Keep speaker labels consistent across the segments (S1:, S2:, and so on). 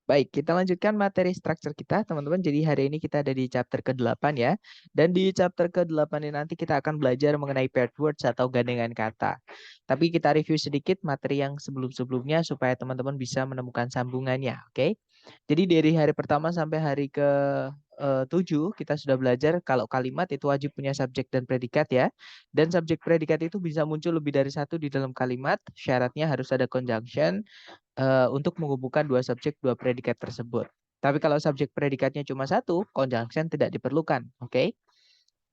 S1: Baik, kita lanjutkan materi struktur kita, teman-teman. Jadi hari ini kita ada di chapter ke-8 ya. Dan di chapter ke-8 ini nanti kita akan belajar mengenai paired words atau gandengan kata. Tapi kita review sedikit materi yang sebelum-sebelumnya supaya teman-teman bisa menemukan sambungannya, oke? Jadi dari hari pertama sampai hari ke-7 kita sudah belajar kalau kalimat itu wajib punya subjek dan predikat ya. Dan subjek predikat itu bisa muncul lebih dari satu di dalam kalimat. Syaratnya harus ada conjunction untuk menghubungkan dua subjek, dua predikat tersebut. Tapi kalau subjek predikatnya cuma satu, conjunction tidak diperlukan. Oke?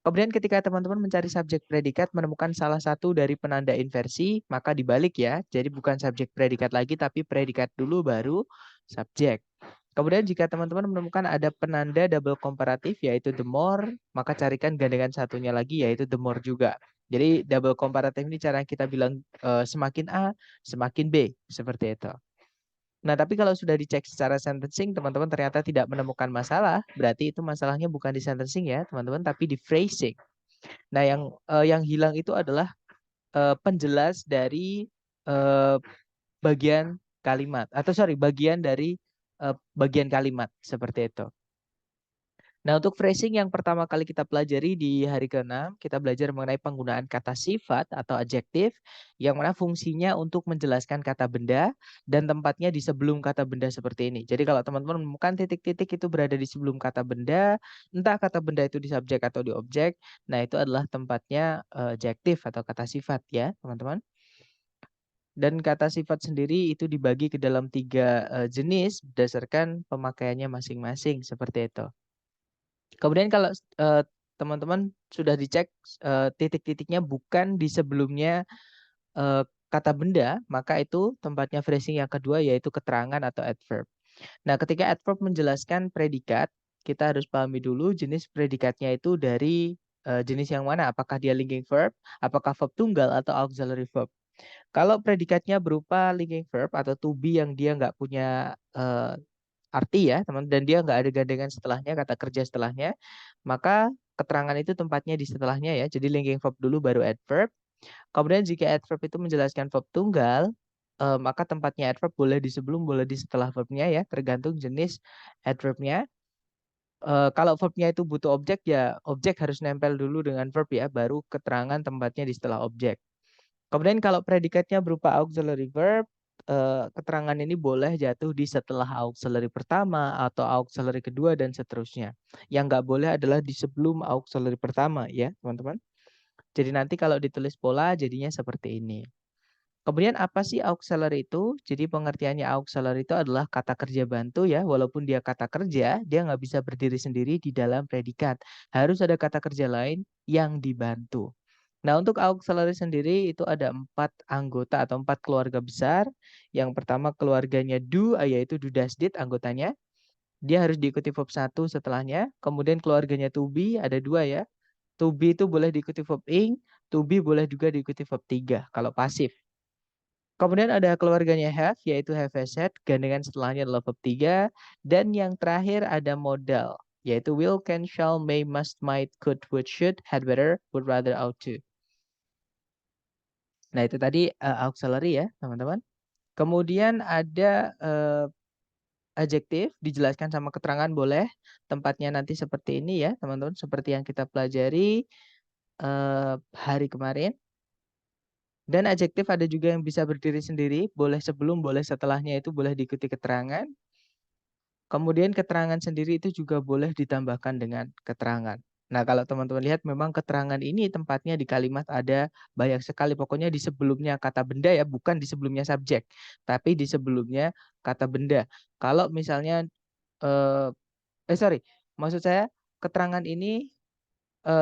S1: Kemudian ketika teman-teman mencari subjek predikat menemukan salah satu dari penanda inversi, maka dibalik ya. Jadi bukan subjek predikat lagi, tapi predikat dulu baru subjek. Kemudian jika teman-teman menemukan ada penanda double komparatif yaitu the more, maka carikan gandengan satunya lagi yaitu the more juga. Jadi double komparatif ini cara kita bilang semakin A, semakin B, seperti itu. Nah, tapi kalau sudah dicek secara sentencing, teman-teman ternyata tidak menemukan masalah, berarti itu masalahnya bukan di sentencing ya, teman-teman, tapi di phrasing. Nah, yang hilang itu adalah penjelas dari eh, bagian kalimat, atau sorry, bagian dari bagian kalimat seperti itu. Nah, untuk phrasing yang pertama kali kita pelajari di hari ke-6, kita belajar mengenai penggunaan kata sifat atau adjektif, yang mana fungsinya untuk menjelaskan kata benda dan tempatnya di sebelum kata benda seperti ini. Jadi kalau teman-teman menemukan titik-titik itu berada di sebelum kata benda, entah kata benda itu di subjek atau di objek, nah itu adalah tempatnya adjektif atau kata sifat ya, teman-teman. Dan kata sifat sendiri itu dibagi ke dalam 3 jenis berdasarkan pemakaiannya masing-masing, seperti itu. Kemudian kalau teman-teman sudah dicek titik-titiknya bukan di sebelumnya kata benda, maka itu tempatnya phrasing yang kedua yaitu keterangan atau adverb. Nah, ketika adverb menjelaskan predikat, kita harus pahami dulu jenis predikatnya itu dari jenis yang mana, apakah dia linking verb, apakah verb tunggal atau auxiliary verb. Kalau predikatnya berupa linking verb atau to be yang dia nggak punya arti ya teman, dan dia nggak ada gandengan setelahnya, kata kerja setelahnya, maka keterangan itu tempatnya di setelahnya ya. Jadi linking verb dulu baru adverb. Kemudian jika adverb itu menjelaskan verb tunggal, maka tempatnya adverb boleh di sebelum, boleh di setelah verbnya ya, tergantung jenis adverbnya. Kalau verbnya itu butuh objek ya, objek harus nempel dulu dengan verb ya, baru keterangan tempatnya di setelah objek. Kemudian kalau predikatnya berupa auxiliary verb, keterangan ini boleh jatuh di setelah auxiliary pertama atau auxiliary kedua dan seterusnya. Yang nggak boleh adalah di sebelum auxiliary pertama ya, teman-teman. Jadi nanti kalau ditulis pola jadinya seperti ini. Kemudian apa sih auxiliary itu? Jadi pengertiannya auxiliary itu adalah kata kerja bantu ya. Walaupun dia kata kerja, dia nggak bisa berdiri sendiri di dalam predikat. Harus ada kata kerja lain yang dibantu. Nah, untuk auxiliary sendiri itu ada 4 anggota atau 4 keluarga besar. Yang pertama keluarganya do, yaitu do does did anggotanya. Dia harus diikuti verb 1 setelahnya. Kemudian keluarganya to be ada 2 ya. To be itu boleh diikuti verb ing, to be boleh juga diikuti verb 3 kalau pasif. Kemudian ada keluarganya have, yaitu have has had, gandengan setelahnya adalah verb 3. Dan yang terakhir ada modal, yaitu will, can, shall, may, must, might, could, would, should, had better, would rather, ought to. Nah, itu tadi auxiliary ya, teman-teman. Kemudian ada adjektif, dijelaskan sama keterangan boleh. Tempatnya nanti seperti ini ya, teman-teman. Seperti yang kita pelajari hari kemarin. Dan adjektif ada juga yang bisa berdiri sendiri, boleh sebelum, boleh setelahnya itu boleh diikuti keterangan. Kemudian keterangan sendiri itu juga boleh ditambahkan dengan keterangan. Nah, kalau teman-teman lihat memang keterangan ini tempatnya di kalimat ada banyak sekali. Pokoknya di sebelumnya kata benda ya, bukan di sebelumnya subjek, tapi di sebelumnya kata benda. Kalau misalnya, sorry, maksud saya keterangan ini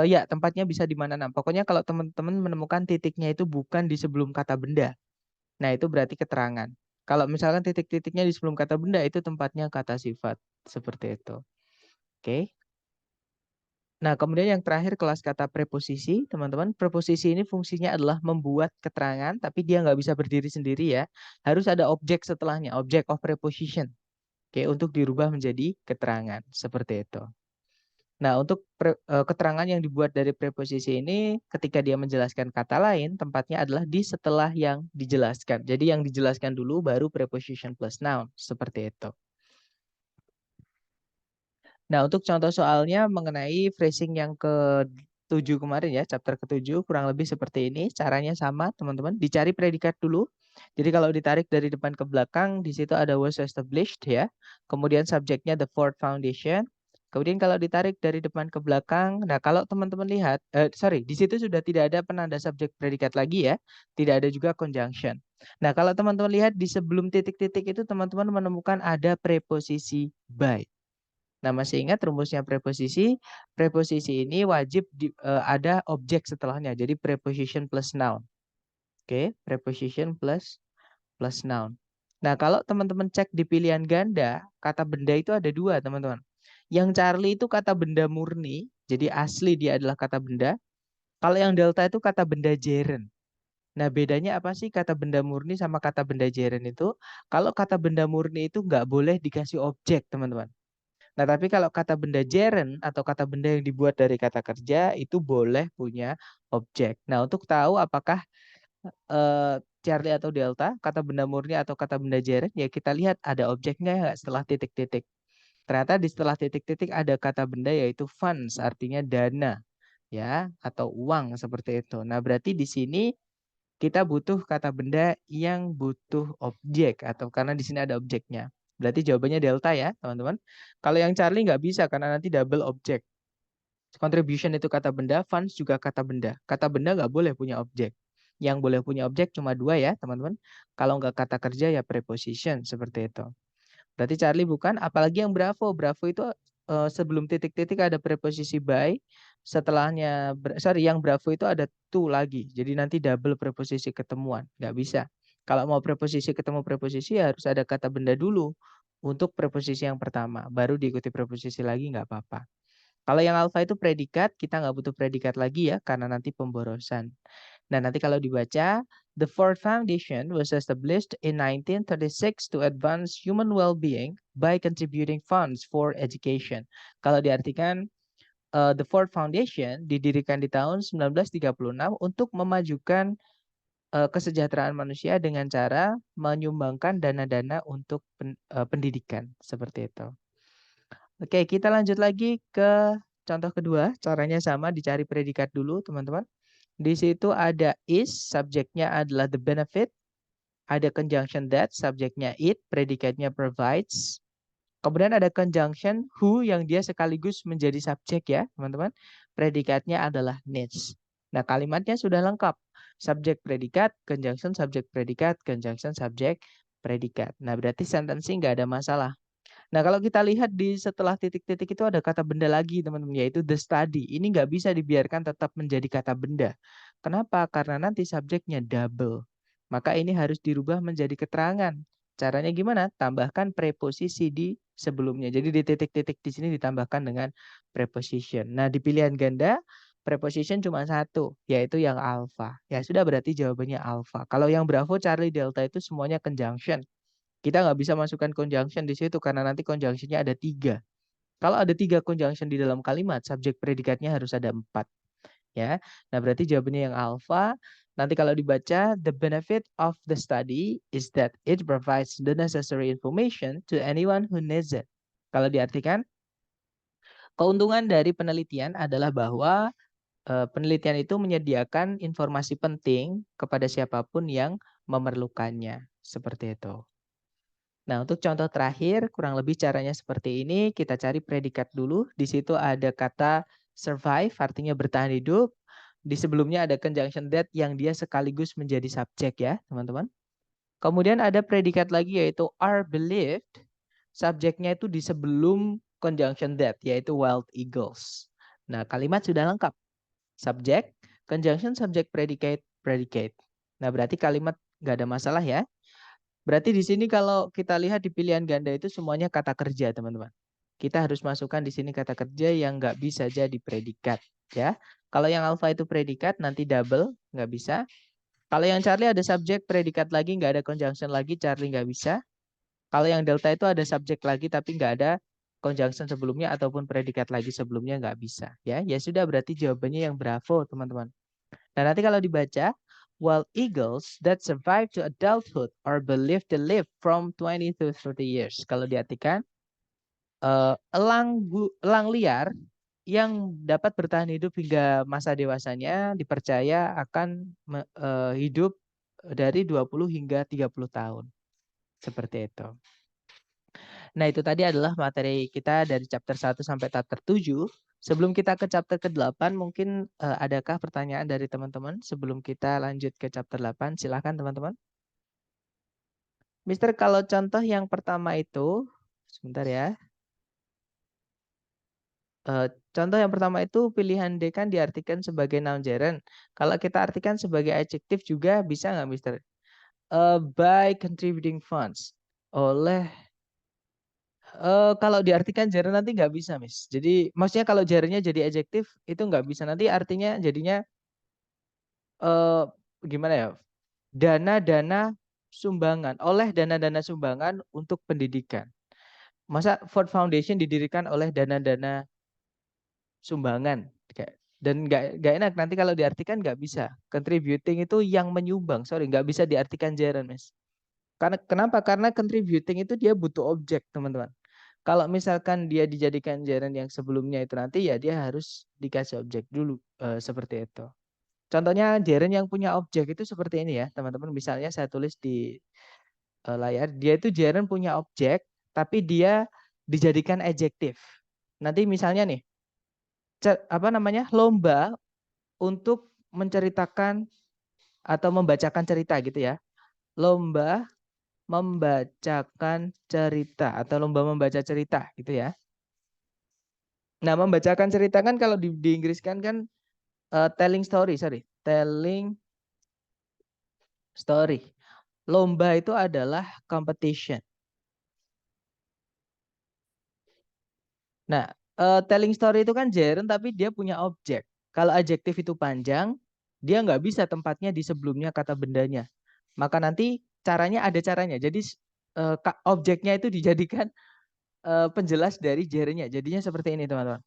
S1: ya tempatnya bisa di mana. Nah, pokoknya kalau teman-teman menemukan titiknya itu bukan di sebelum kata benda. Nah, itu berarti keterangan. Kalau misalkan titik-titiknya di sebelum kata benda, itu tempatnya kata sifat. Seperti itu. Oke. Nah, kemudian yang terakhir kelas kata preposisi. Teman-teman, preposisi ini fungsinya adalah membuat keterangan, tapi dia nggak bisa berdiri sendiri ya. Harus ada objek setelahnya, object of preposition. Oke, untuk dirubah menjadi keterangan. Seperti itu. Nah, untuk keterangan yang dibuat dari preposisi ini, ketika dia menjelaskan kata lain, tempatnya adalah di setelah yang dijelaskan. Jadi yang dijelaskan dulu baru preposition plus noun, seperti itu. Nah, untuk contoh soalnya mengenai phrasing yang ke-7 kemarin ya, chapter ke-7 kurang lebih seperti ini. Caranya sama, teman-teman. Dicari predikat dulu. Jadi kalau ditarik dari depan ke belakang, di situ ada was established ya. Kemudian subjeknya the fourth foundation. Kemudian kalau ditarik dari depan ke belakang, nah kalau teman-teman lihat, di situ sudah tidak ada penanda subjek predikat lagi ya. Tidak ada juga conjunction. Nah, kalau teman-teman lihat di sebelum titik-titik itu teman-teman menemukan ada preposisi by. Nah, masih ingat rumusnya preposisi? Preposisi ini wajib ada objek setelahnya. Jadi preposition plus noun. Oke, preposition plus noun. Nah, kalau teman-teman cek di pilihan ganda, kata benda itu ada dua, teman-teman. Yang Charlie itu kata benda murni, jadi asli dia adalah kata benda. Kalau yang delta itu kata benda gerund. Nah, bedanya apa sih kata benda murni sama kata benda gerund itu? Kalau kata benda murni itu nggak boleh dikasih objek, teman-teman. Nah, tapi kalau kata benda gerund atau kata benda yang dibuat dari kata kerja itu boleh punya objek. Nah, untuk tahu apakah Charlie atau Delta, kata benda murni atau kata benda gerund, ya kita lihat ada objeknya nggak setelah titik-titik. Ternyata di setelah titik-titik ada kata benda yaitu funds, artinya dana, ya, atau uang seperti itu. Nah, berarti di sini kita butuh kata benda yang butuh objek atau karena di sini ada objeknya. Berarti jawabannya delta ya, teman-teman. Kalau yang Charlie nggak bisa karena nanti double objek. Contribution itu kata benda, funds juga kata benda. Kata benda nggak boleh punya objek. Yang boleh punya objek cuma dua ya, teman-teman. Kalau nggak kata kerja ya preposition, seperti itu. Berarti Charlie bukan, apalagi yang Bravo. Bravo itu sebelum titik-titik ada preposisi by, setelahnya, yang Bravo itu ada to lagi. Jadi nanti double preposisi ketemuan, nggak bisa. Kalau mau preposisi ketemu preposisi ya harus ada kata benda dulu untuk preposisi yang pertama, baru diikuti preposisi lagi nggak apa-apa. Kalau yang alfa itu predikat, kita nggak butuh predikat lagi ya, karena nanti pemborosan. Nah, nanti kalau dibaca, the Ford Foundation was established in 1936 to advance human well-being by contributing funds for education. Kalau diartikan, the Ford Foundation didirikan di tahun 1936 untuk memajukan kesejahteraan manusia dengan cara menyumbangkan dana-dana untuk pendidikan, seperti itu. Oke, kita lanjut lagi ke contoh kedua. Caranya sama, dicari predikat dulu, teman-teman. Di situ ada is, subjeknya adalah the benefit. Ada conjunction that, subjeknya it, predikatnya provides. Kemudian ada conjunction who yang dia sekaligus menjadi subjek ya, teman-teman. Predikatnya adalah needs. Nah, kalimatnya sudah lengkap. Subjek predikat, conjunction subjek predikat, conjunction subjek predikat. Nah, berarti sentencing nggak ada masalah. Nah, kalau kita lihat di setelah titik-titik itu ada kata benda lagi, teman-teman, yaitu the study. Ini nggak bisa dibiarkan tetap menjadi kata benda. Kenapa? Karena nanti subjeknya double. Maka ini harus dirubah menjadi keterangan. Caranya gimana? Tambahkan preposisi di sebelumnya. Jadi di titik-titik di sini ditambahkan dengan preposition. Nah, di pilihan ganda, preposition cuma satu, yaitu yang alpha. Ya sudah, berarti jawabannya alpha. Kalau yang Bravo, Charlie, Delta itu semuanya conjunction. Kita nggak bisa masukkan conjunction di situ karena nanti conjunctionnya ada 3. Kalau ada 3 conjunction di dalam kalimat, subjek predikatnya harus ada 4. Ya, nah berarti jawabannya yang alpha. Nanti kalau dibaca, the benefit of the study is that it provides the necessary information to anyone who needs it. Kalau diartikan, keuntungan dari penelitian adalah bahwa penelitian itu menyediakan informasi penting kepada siapapun yang memerlukannya. Seperti itu. Nah, untuk contoh terakhir, kurang lebih caranya seperti ini. Kita cari predikat dulu. Di situ ada kata survive, artinya bertahan hidup. Di sebelumnya ada conjunction that yang dia sekaligus menjadi subjek ya, teman-teman. Kemudian ada predikat lagi yaitu are believed. Subjeknya itu di sebelum conjunction that, yaitu wild eagles. Nah, kalimat sudah lengkap. Subjek, conjunction, subject, predicate, predicate. Nah, berarti kalimat nggak ada masalah ya. Berarti di sini kalau kita lihat di pilihan ganda itu semuanya kata kerja, teman-teman. Kita harus masukkan di sini kata kerja yang nggak bisa jadi predikat, ya. Kalau yang alpha itu predikat, nanti double, nggak bisa. Kalau yang Charlie ada subjek, predikat lagi, nggak ada conjunction lagi, Charlie nggak bisa. Kalau yang delta itu ada subjek lagi, tapi nggak ada conjunction sebelumnya ataupun predikat lagi sebelumnya, nggak bisa. Ya, ya sudah, berarti jawabannya yang Bravo, teman-teman. Nah, nanti kalau dibaca, while eagles that survive to adulthood are believed to live from 20 to 30 years. Kalau diartikan, elang liar yang dapat bertahan hidup hingga masa dewasanya dipercaya akan hidup dari 20 hingga 30 tahun. Seperti itu. Nah, itu tadi adalah materi kita dari chapter 1 sampai chapter 7. Sebelum kita ke chapter ke-8, mungkin adakah pertanyaan dari teman-teman sebelum kita lanjut ke chapter 8? Silakan teman-teman. Mister, kalau contoh yang pertama itu, sebentar ya. Contoh yang pertama itu pilihan D kan diartikan sebagai noun gerund. Kalau kita artikan sebagai adjektif juga bisa nggak, Mister? By contributing funds. Kalau diartikan gerund nanti nggak bisa, Miss. Jadi maksudnya kalau gerundnya jadi adjektif itu nggak bisa. Nanti artinya jadinya gimana ya? Dana-dana sumbangan. Oleh dana-dana sumbangan untuk pendidikan. Masa Ford Foundation didirikan oleh dana-dana sumbangan? Dan nggak enak nanti kalau diartikan nggak bisa. Contributing itu yang menyumbang. Sorry, nggak bisa diartikan gerund, Miss. Kenapa? Karena contributing itu dia butuh objek, teman-teman. Kalau misalkan dia dijadikan gerund yang sebelumnya itu nanti ya dia harus dikasih objek dulu seperti itu. Contohnya gerund yang punya objek itu seperti ini ya, teman-teman. Misalnya saya tulis di layar, dia itu gerund punya objek tapi dia dijadikan adjektif. Nanti misalnya nih lomba untuk menceritakan atau membacakan cerita gitu ya. Lomba membacakan cerita atau lomba membaca cerita gitu ya. Nah, membacakan cerita kan kalau di Inggris kan telling story, telling story. Lomba itu adalah competition. Nah, telling story itu kan gerund tapi dia punya objek. Kalau adjektif itu panjang, dia nggak bisa tempatnya di sebelumnya kata bendanya. Maka nanti ada caranya. Jadi objeknya itu dijadikan penjelas dari gerundnya. Jadinya seperti ini, teman-teman.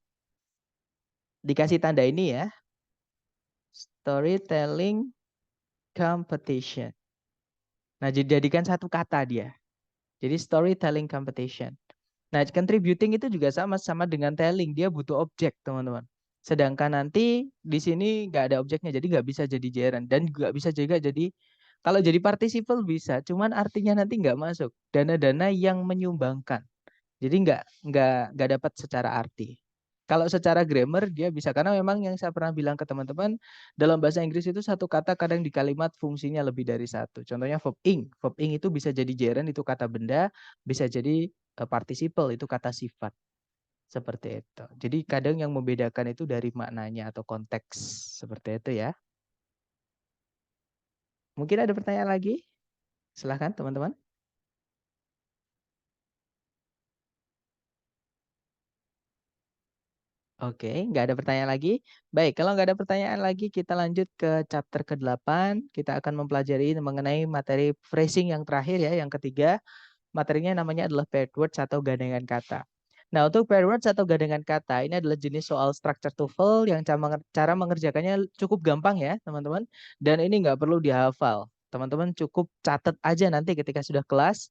S1: Dikasih tanda ini ya. Storytelling competition. Nah, dijadikan satu kata dia. Jadi storytelling competition. Nah, contributing itu juga sama dengan telling. Dia butuh objek, teman-teman. Sedangkan nanti di sini nggak ada objeknya, jadi nggak bisa jadi gerund. Dan nggak bisa juga jadi, kalau jadi participle bisa, cuman artinya nanti nggak masuk. Dana-dana yang menyumbangkan. Jadi nggak dapat secara arti. Kalau secara grammar dia bisa, karena memang yang saya pernah bilang ke teman-teman, dalam bahasa Inggris itu satu kata kadang di kalimat fungsinya lebih dari satu. Contohnya verb ing. Verb ing itu bisa jadi gerund, itu kata benda, bisa jadi participle, itu kata sifat. Seperti itu. Jadi kadang yang membedakan itu dari maknanya atau konteks. Seperti itu ya. Mungkin ada pertanyaan lagi? Silahkan teman-teman. Oke, nggak ada pertanyaan lagi. Baik, kalau nggak ada pertanyaan lagi, kita lanjut ke chapter ke-8. Kita akan mempelajari mengenai materi phrasing yang terakhir ya, yang ketiga. Materinya namanya adalah paired words atau gandengan kata. Nah, untuk paired words atau gandengan kata, ini adalah jenis soal structure TOEFL yang cara mengerjakannya cukup gampang ya, teman-teman. Dan ini nggak perlu dihafal. Teman-teman cukup catat aja nanti ketika sudah kelas,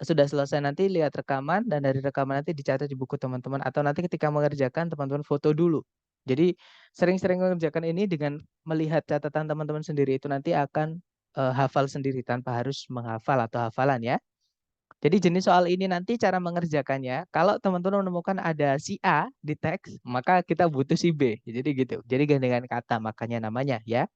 S1: sudah selesai nanti lihat rekaman, dan dari rekaman nanti dicatat di buku teman-teman. Atau nanti ketika mengerjakan, teman-teman foto dulu. Jadi sering-sering mengerjakan ini dengan melihat catatan teman-teman sendiri itu nanti akan hafal sendiri tanpa harus menghafal atau hafalan ya. Jadi jenis soal ini nanti cara mengerjakannya, kalau teman-teman menemukan ada si A di teks, maka kita butuh si B. Jadi gitu. Jadi gandengan kata makanya namanya ya.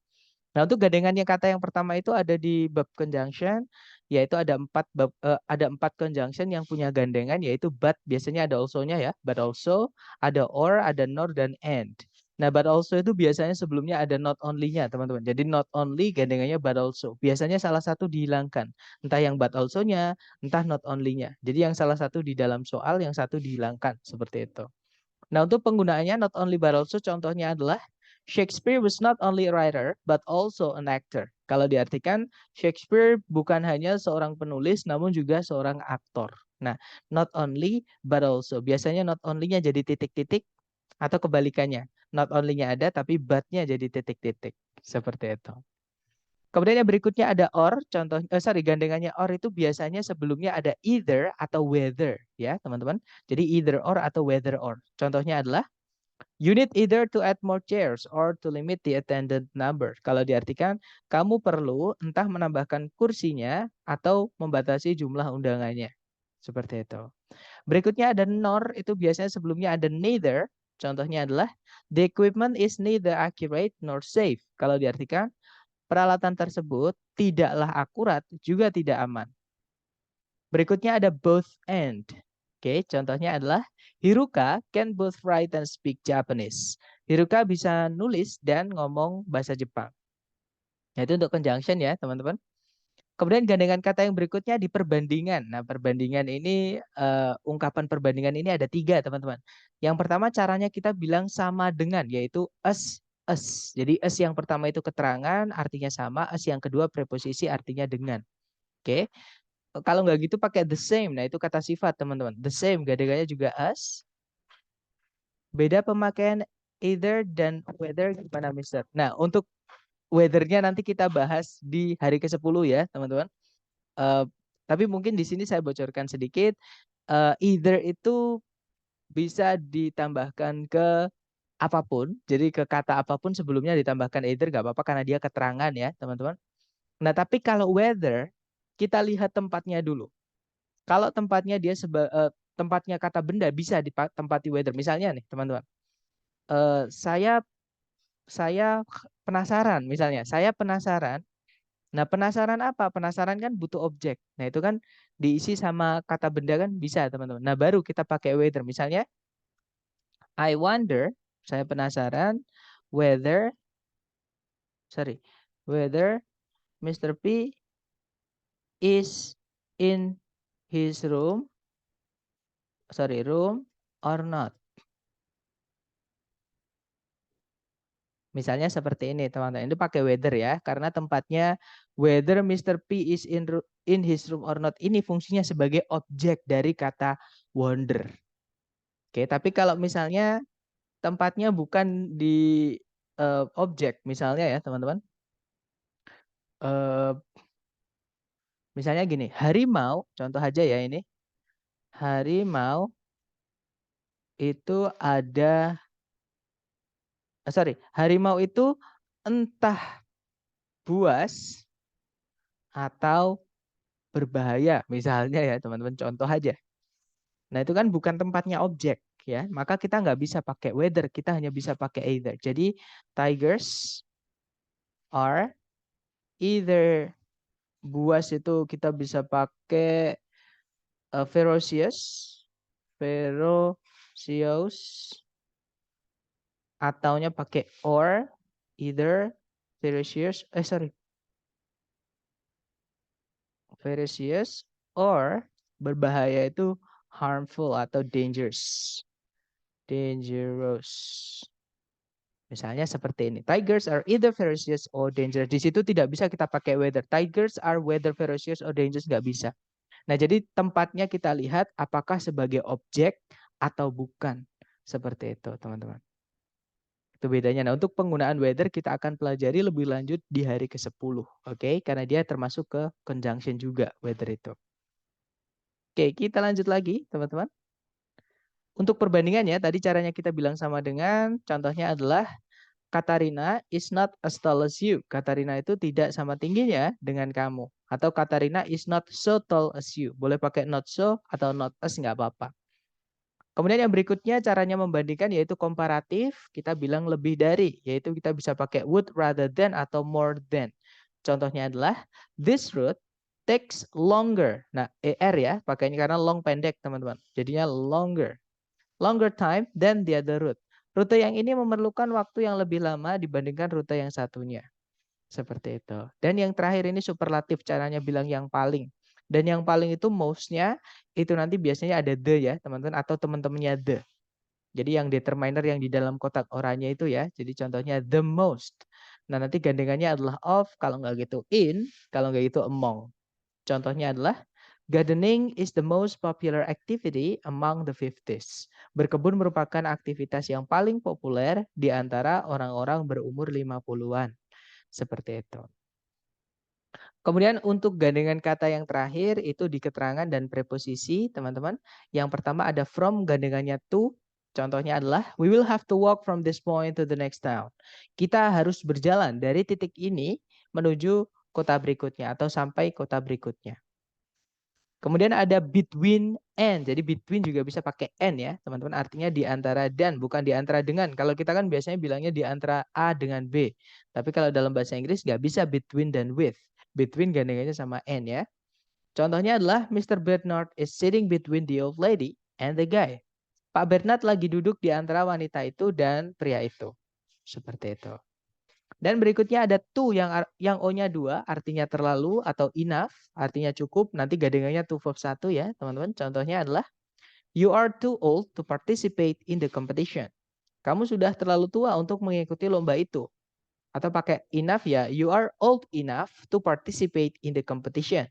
S1: Nah, untuk gandengannya kata yang pertama itu ada di bab conjunction, yaitu ada empat conjunction yang punya gandengan, yaitu but, biasanya ada also-nya ya, but also, ada or, ada nor, dan and. Nah, but also itu biasanya sebelumnya ada not only-nya, teman-teman. Jadi not only gandengannya but also. Biasanya salah satu dihilangkan. Entah yang but also-nya, entah not only-nya. Jadi yang salah satu di dalam soal, yang satu dihilangkan. Seperti itu. Nah, untuk penggunaannya not only but also, contohnya adalah Shakespeare was not only a writer but also an actor. Kalau diartikan, Shakespeare bukan hanya seorang penulis namun juga seorang aktor. Nah, not only but also. Biasanya not only-nya jadi titik-titik atau kebalikannya. Not only-nya ada tapi but-nya jadi titik-titik. Seperti itu. Kemudian yang berikutnya ada or, contoh gandengannya or itu biasanya sebelumnya ada either atau whether ya, teman-teman. Jadi either or atau whether or. Contohnya adalah you need either to add more chairs or to limit the attendant number. Kalau diartikan kamu perlu entah menambahkan kursinya atau membatasi jumlah undangannya. Seperti itu. Berikutnya ada nor, itu biasanya sebelumnya ada neither. Contohnya adalah the equipment is neither accurate nor safe. Kalau diartikan peralatan tersebut tidaklah akurat juga tidak aman. Berikutnya ada both and. Oke, contohnya adalah Hiruka can both write and speak Japanese. Hiruka bisa nulis dan ngomong bahasa Jepang. Nah, itu untuk conjunction ya, teman-teman. Kemudian gandengan kata yang berikutnya di perbandingan. Nah, perbandingan ini, ungkapan perbandingan ini ada 3, teman-teman. Yang pertama caranya kita bilang sama dengan, yaitu as. Jadi as yang pertama itu keterangan, artinya sama. As yang kedua preposisi, artinya dengan. Oke. Kalau nggak gitu pakai the same. Nah, itu kata sifat, teman-teman. The same, gandengannya juga as. Beda pemakaian either dan whether gimana, Mister? Nah, untuk weather-nya nanti kita bahas di hari ke-10 ya, teman-teman. Tapi mungkin di sini saya bocorkan sedikit. Either itu bisa ditambahkan ke apapun. Jadi ke kata apapun sebelumnya ditambahkan either nggak apa-apa karena dia keterangan ya, teman-teman. Nah, tapi kalau weather, kita lihat tempatnya dulu. Kalau tempatnya dia tempatnya kata benda bisa ditempati weather. Misalnya nih, teman-teman. Saya penasaran, misalnya. Saya penasaran. Nah, penasaran apa? Penasaran kan butuh objek. Nah, itu kan diisi sama kata benda kan bisa, teman-teman. Nah, baru kita pakai whether. Misalnya, I wonder, saya penasaran whether Mr. P is in his room or not. Misalnya seperti ini, teman-teman. Ini pakai whether ya, karena tempatnya whether Mr. P is in his room or not ini fungsinya sebagai objek dari kata wonder. Oke, tapi kalau misalnya tempatnya bukan di objek, misalnya ya, teman-teman. Misalnya gini, harimau, contoh aja ya ini. Harimau itu ada harimau itu entah buas atau berbahaya, misalnya ya teman-teman, contoh aja. Nah, itu kan bukan tempatnya objek ya, maka kita nggak bisa pakai whether, kita hanya bisa pakai either. Jadi tigers are either, buas itu kita bisa pakai ferocious ataunya pakai or, either ferocious or berbahaya itu harmful atau dangerous. Misalnya seperti ini. Tigers are either ferocious or dangerous. Di situ tidak bisa kita pakai whether. Tigers are whether ferocious or dangerous, nggak bisa. Nah, jadi tempatnya kita lihat apakah sebagai objek atau bukan. Seperti itu, teman-teman. Itu bedanya. Nah, untuk penggunaan whether kita akan pelajari lebih lanjut di hari ke-10. Oke, karena dia termasuk ke conjunction juga, whether itu. Oke, kita lanjut lagi, teman-teman. Untuk perbandingannya, tadi caranya kita bilang sama dengan, contohnya adalah Katarina is not as tall as you. Katarina itu tidak sama tingginya dengan kamu. Atau Katarina is not so tall as you. Boleh pakai not so atau not as, nggak apa-apa. Kemudian yang berikutnya caranya membandingkan yaitu komparatif. Kita bilang lebih dari, yaitu kita bisa pakai would, rather than, atau more than. Contohnya adalah this route takes longer. Nah, er ya, pakainya karena long pendek, teman-teman. Jadinya longer time than the other route. Rute yang ini memerlukan waktu yang lebih lama dibandingkan rute yang satunya. Seperti itu. Dan yang terakhir ini superlatif, caranya bilang yang paling. Dan yang paling itu most-nya itu nanti biasanya ada the ya, teman-teman, atau teman-temannya the. Jadi yang determiner yang di dalam kotak oranye itu ya. Jadi contohnya the most. Nah, nanti gandengannya adalah of, kalau nggak gitu in, kalau nggak gitu among. Contohnya adalah gardening is the most popular activity among the 50s. Berkebun merupakan aktivitas yang paling populer di antara orang-orang berumur 50-an. Seperti itu. Kemudian untuk gandengan kata yang terakhir itu di keterangan dan preposisi, teman-teman. Yang pertama ada from, gandengannya to. Contohnya adalah, we will have to walk from this point to the next town. Kita harus berjalan dari titik ini menuju kota berikutnya atau sampai kota berikutnya. Kemudian ada between and. Jadi between juga bisa pakai and ya, teman-teman. Artinya di antara dan, bukan di antara dengan. Kalau kita kan biasanya bilangnya di antara A dengan B. Tapi kalau dalam bahasa Inggris nggak bisa between dan with. Between gandengannya sama and ya. Contohnya adalah Mr. Bernard is sitting between the old lady and the guy. Pak Bernard lagi duduk di antara wanita itu dan pria itu. Seperti itu. Dan berikutnya ada to yang O-nya 2, artinya terlalu atau enough, artinya cukup. Nanti gandengannya to verb 1 ya, teman-teman. Contohnya adalah you are too old to participate in the competition. Kamu sudah terlalu tua untuk mengikuti lomba itu. Atau pakai enough ya, you are old enough to participate in the competition.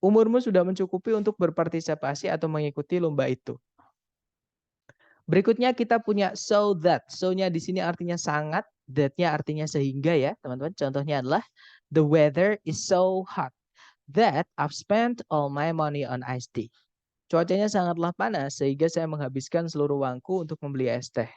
S1: Umurmu sudah mencukupi untuk berpartisipasi atau mengikuti lomba itu. Berikutnya kita punya so that. So-nya di sini artinya sangat, that-nya artinya sehingga ya, teman-teman. Contohnya adalah the weather is so hot that I've spent all my money on iced tea. Cuacanya sangatlah panas sehingga saya menghabiskan seluruh uangku untuk membeli es teh.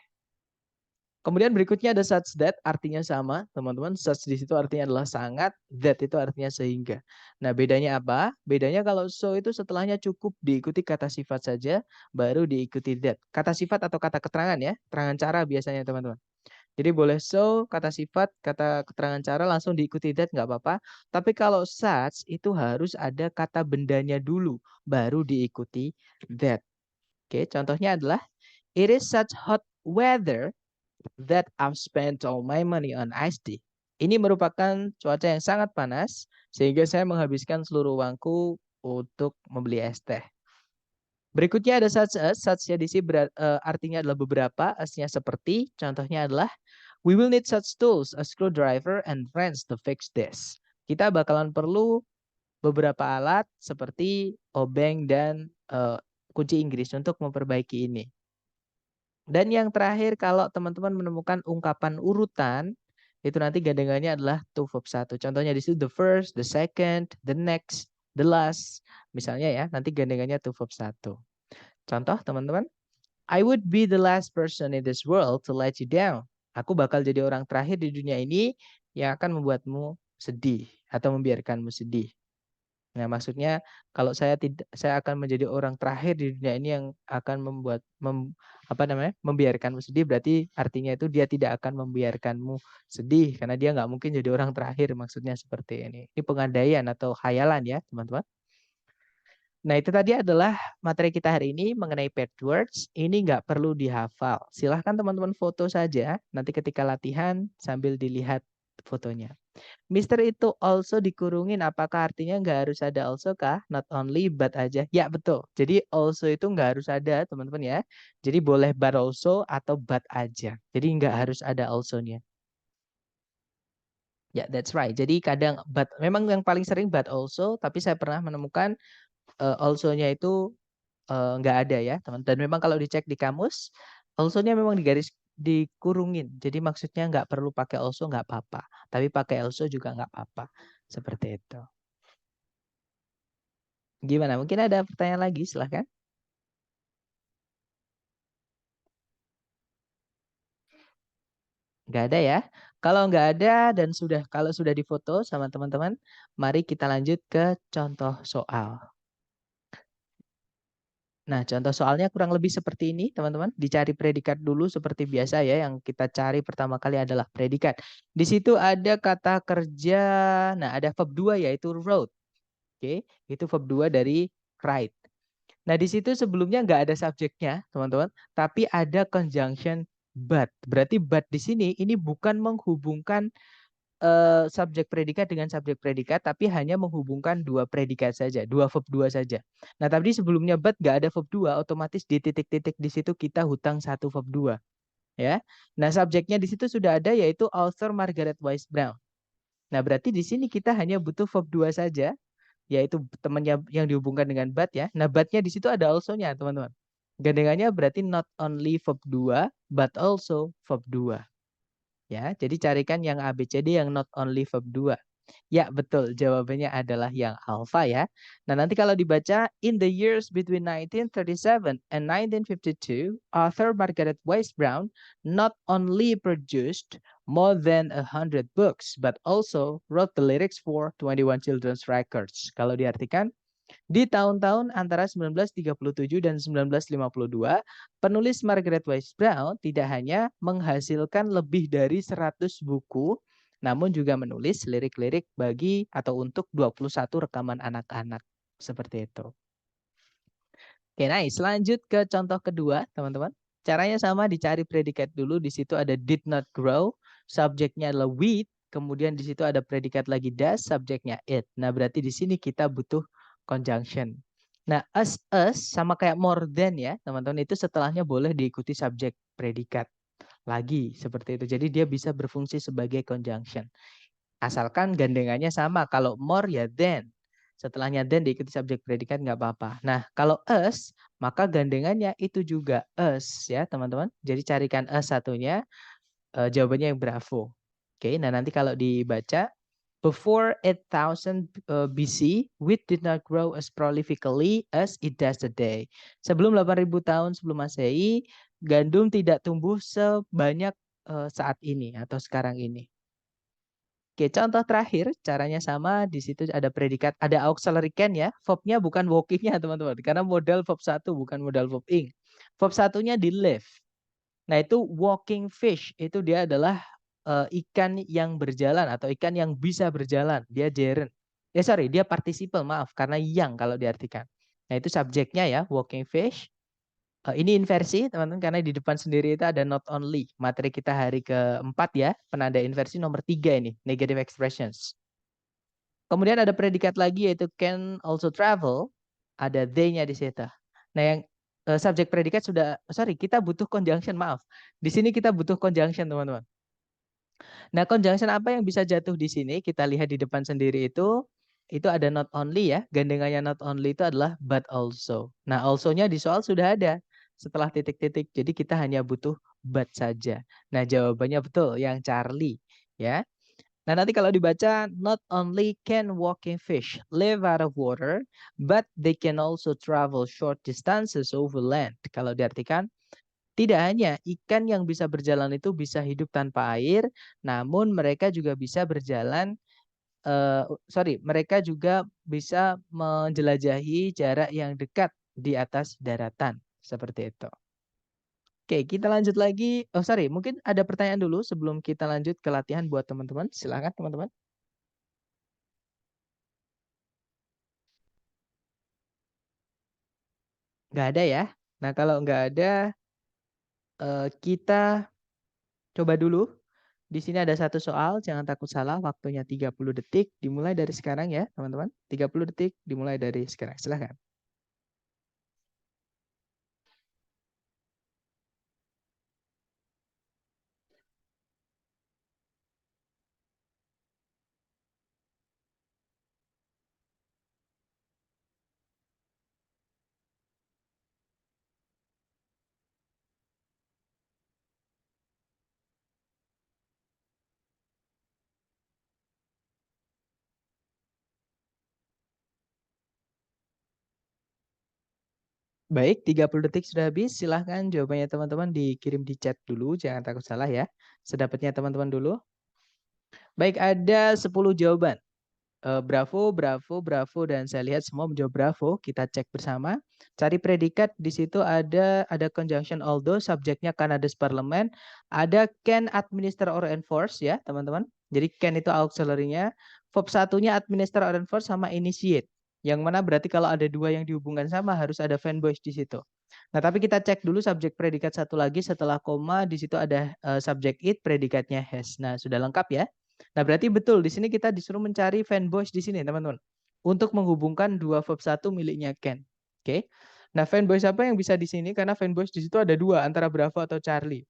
S1: Kemudian berikutnya ada such that, artinya sama, teman-teman. Such di situ artinya adalah sangat, that itu artinya sehingga. Nah, bedanya apa? Bedanya kalau so itu setelahnya cukup diikuti kata sifat saja, baru diikuti that. Kata sifat atau kata keterangan ya, keterangan cara biasanya, teman-teman. Jadi boleh so, kata sifat, kata keterangan cara langsung diikuti that, nggak apa-apa. Tapi kalau such itu harus ada kata bendanya dulu, baru diikuti that. Oke, contohnya adalah, it is such hot weather that I've spent all my money on iced tea. Ini merupakan cuaca yang sangat panas, sehingga saya menghabiskan seluruh uangku untuk membeli es teh. Berikutnya ada such as. Such-nya di sini artinya adalah beberapa, as-nya seperti. Contohnya adalah, we will need such tools, a screwdriver and wrench to fix this. Kita bakalan perlu beberapa alat seperti obeng dan kunci Inggris untuk memperbaiki ini. Dan yang terakhir, kalau teman-teman menemukan ungkapan urutan, itu nanti gandengannya adalah to verb 1. Contohnya di situ the first, the second, the next, the last. Misalnya ya, nanti gandengannya to verb 1. Contoh teman-teman, I would be the last person in this world to let you down. Aku bakal jadi orang terakhir di dunia ini yang akan membuatmu sedih atau membiarkanmu sedih. Nah, maksudnya kalau saya akan menjadi orang terakhir di dunia ini yang akan membiarkanmu sedih, berarti artinya itu dia tidak akan membiarkanmu sedih karena dia nggak mungkin jadi orang terakhir, maksudnya seperti ini. Ini pengandaian atau khayalan ya, teman-teman. Nah, itu tadi adalah materi kita hari ini mengenai paired words. Ini nggak perlu dihafal. Silahkan teman-teman foto saja, nanti ketika latihan sambil dilihat fotonya. Mister itu also dikurungin, apakah artinya nggak harus ada also kah? Not only but aja. Ya betul. Jadi also itu nggak harus ada teman-teman ya. Jadi boleh but also atau but aja. Jadi nggak harus ada also-nya. Ya, that's right. Jadi kadang but, memang yang paling sering but also, tapi saya pernah menemukan also-nya itu nggak ada ya teman. Dan memang kalau dicek di kamus, also-nya memang dikurungin. Jadi maksudnya nggak perlu pakai also nggak apa-apa. Tapi pakai also juga nggak apa-apa. Seperti itu. Gimana? Mungkin ada pertanyaan lagi, silahkan. Nggak ada ya? Kalau nggak ada dan kalau sudah difoto sama teman-teman, mari kita lanjut ke contoh soal. Nah, contoh soalnya kurang lebih seperti ini, teman-teman. Dicari predikat dulu seperti biasa ya. Yang kita cari pertama kali adalah predikat. Di situ ada kata kerja, nah ada verb 2 yaitu wrote. Oke, itu verb 2 dari write. Nah, di situ sebelumnya nggak ada subjeknya, teman-teman. Tapi ada conjunction but. Berarti but di sini ini bukan menghubungkan subjek predikat dengan subjek predikat, tapi hanya menghubungkan dua predikat saja, dua verb 2 saja. Nah, tadi sebelumnya but nggak ada verb 2, otomatis di titik-titik di situ kita hutang satu verb 2. Ya. Nah, subjeknya di situ sudah ada yaitu author Margaret Wise Brown. Nah, berarti di sini kita hanya butuh verb 2 saja, yaitu temannya yang dihubungkan dengan but ya. Nah, but-nya di situ ada also-nya, teman-teman. Gandengannya berarti not only verb 2, but also verb 2. Ya, jadi carikan yang ABCD yang not only verb 2. Ya, betul. Jawabannya adalah yang alpha ya. Nah, nanti kalau dibaca, in the years between 1937 and 1952, author Margaret Wise Brown not only produced more than 100 books, but also wrote the lyrics for 21 children's records. Kalau diartikan, di tahun-tahun antara 1937 dan 1952, penulis Margaret Wise Brown tidak hanya menghasilkan lebih dari 100 buku, namun juga menulis lirik-lirik bagi atau untuk 21 rekaman anak-anak. Seperti itu. Oke, nice. Lanjut ke contoh kedua, teman-teman. Caranya sama, dicari predikat dulu. Di situ ada did not grow, subjeknya adalah with, kemudian di situ ada predikat lagi does, subjeknya it. Nah, berarti di sini kita butuh conjunction. Nah, as sama kayak more than ya, teman-teman, itu setelahnya boleh diikuti subjek predikat lagi seperti itu. Jadi dia bisa berfungsi sebagai conjunction. Asalkan gandengannya sama. Kalau more ya than. Setelahnya than diikuti subjek predikat nggak apa-apa. Nah, kalau us, maka gandengannya itu juga us ya, teman-teman. Jadi carikan us satunya, jawabannya yang bravo. Oke, nah nanti kalau dibaca, before 8000 BC, wheat did not grow as prolifically as it does today. Sebelum 8000 tahun sebelum Masehi, gandum tidak tumbuh sebanyak saat ini atau sekarang ini. Oke, contoh terakhir, caranya sama, di situ ada predikat, ada auxiliary can ya, verb-nya bukan walking-nya teman-teman, karena modal verb 1 bukan modal verb ing. Verb satunya di live. Nah itu walking fish, itu dia adalah ikan yang berjalan atau ikan yang bisa berjalan, dia gerund. Sorry, dia participle, maaf, karena yang kalau diartikan. Nah itu subjeknya ya, walking fish. Ini inversi teman-teman karena di depan sendiri itu ada not only. Materi kita hari keempat ya, penanda inversi nomor 3 ini, negative expressions. Kemudian ada predikat lagi yaitu can also travel, ada they-nya di situ. Nah yang subjek predikat sudah, kita butuh conjunction, maaf. Di sini kita butuh conjunction teman-teman. Nah conjunction apa yang bisa jatuh di sini? Kita lihat di depan sendiri itu ada not only ya, gandengannya not only itu adalah but also. Nah also-nya di soal sudah ada setelah titik-titik, jadi kita hanya butuh but saja. Nah jawabannya betul yang Charlie ya. Nah nanti kalau dibaca, not only can walking fish live out of water, but they can also travel short distances over land. Kalau diartikan, tidak hanya ikan yang bisa berjalan itu bisa hidup tanpa air, namun mereka juga bisa berjalan, mereka juga bisa menjelajahi jarak yang dekat di atas daratan. Seperti itu. Oke, kita lanjut lagi. Mungkin ada pertanyaan dulu sebelum kita lanjut ke latihan buat teman-teman. Silakan teman-teman. Nggak ada ya. Nah, kalau nggak ada, kita coba dulu. Di sini ada satu soal, jangan takut salah, waktunya 30 detik, dimulai dari sekarang ya teman-teman. 30 detik dimulai dari sekarang, silahkan. Baik, 30 detik sudah habis, silahkan jawabannya teman-teman dikirim di chat dulu, jangan takut salah ya. Sedapatnya teman-teman dulu. Baik, ada 10 jawaban. Bravo, bravo, bravo, dan saya lihat semua menjawab bravo. Kita cek bersama. Cari predikat, di situ ada conjunction although, subjeknya Canada's Parliament, ada can administer or enforce ya teman-teman. Jadi can itu auxiliary-nya. Verb satunya administer or enforce sama initiate. Yang mana berarti kalau ada dua yang dihubungkan sama harus ada fanboys di situ. Nah tapi kita cek dulu subjek predikat satu lagi setelah koma, di situ ada subjek it, predikatnya has. Nah sudah lengkap ya. Nah, berarti betul di sini kita disuruh mencari fanboys di sini, teman-teman. Untuk menghubungkan dua verb satu miliknya Ken. Oke. Nah, fanboys apa yang bisa di sini? Karena fanboys di situ ada dua, antara Bravo atau Charlie.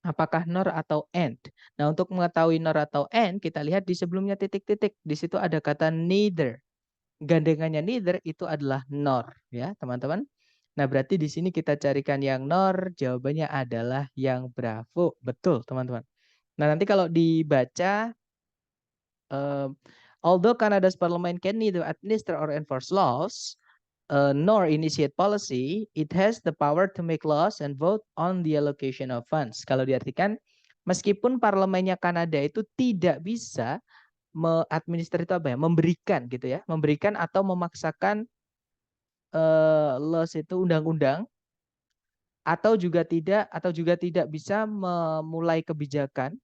S1: Apakah nor atau and? Nah, untuk mengetahui nor atau and, kita lihat di sebelumnya titik-titik. Di situ ada kata neither. Gandengannya neither itu adalah nor, ya, teman-teman. Nah, berarti di sini kita carikan yang nor, jawabannya adalah yang Bravo. Betul, teman-teman. Nah, nanti kalau dibaca Although Canada's parliament can neither administer or enforce laws, nor initiate policy, it has the power to make laws and vote on the allocation of funds. Kalau diartikan, meskipun parlemennya Kanada itu tidak bisa administer itu apa ya, memberikan gitu ya, memberikan atau memaksakan laws itu undang-undang, atau juga tidak bisa memulai kebijakan.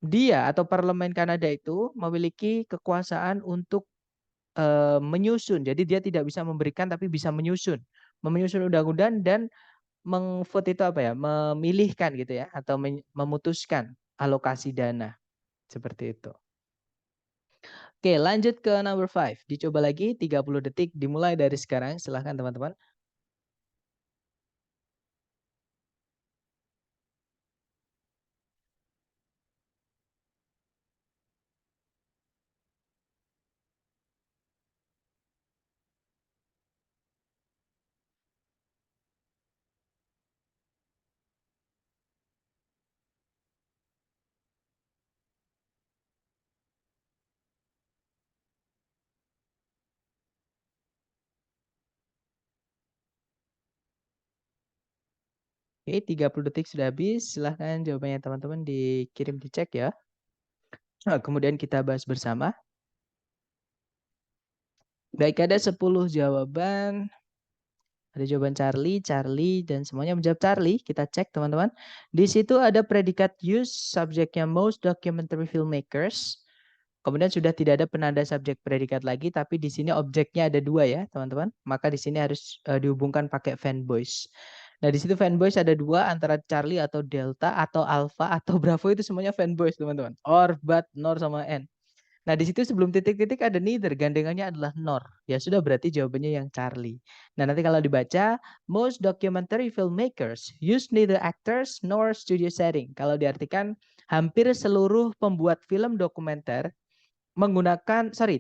S1: Dia atau parlemen Kanada itu memiliki kekuasaan untuk menyusun. Jadi dia tidak bisa memberikan tapi bisa menyusun undang-undang dan mengvote itu apa ya? Memilihkan gitu ya atau memutuskan alokasi dana. Seperti itu. Oke, lanjut ke number 5. Dicoba lagi 30 detik dimulai dari sekarang. Silahkan teman-teman. Oke, 30 detik sudah habis. Silahkan jawabannya teman-teman dikirim dicek ya. Nah, kemudian kita bahas bersama. Baik, ada 10 jawaban. Ada jawaban Charlie, dan semuanya menjawab Charlie. Kita cek teman-teman. Di situ ada predikat use, subjeknya most documentary filmmakers. Kemudian sudah tidak ada penanda subjek predikat lagi, tapi di sini objeknya ada 2 ya teman-teman. Maka di sini harus dihubungkan pakai fanboys. Nah di situ fanboys ada 2 antara Charlie atau Delta atau Alpha atau Bravo itu semuanya fanboys teman-teman. Or, but, nor sama N. Nah, di situ sebelum titik-titik ada neither, gandengannya adalah nor. Ya sudah berarti jawabannya yang Charlie. Nah, nanti kalau dibaca, most documentary filmmakers use neither actors nor studio setting. Kalau diartikan, hampir seluruh pembuat film dokumenter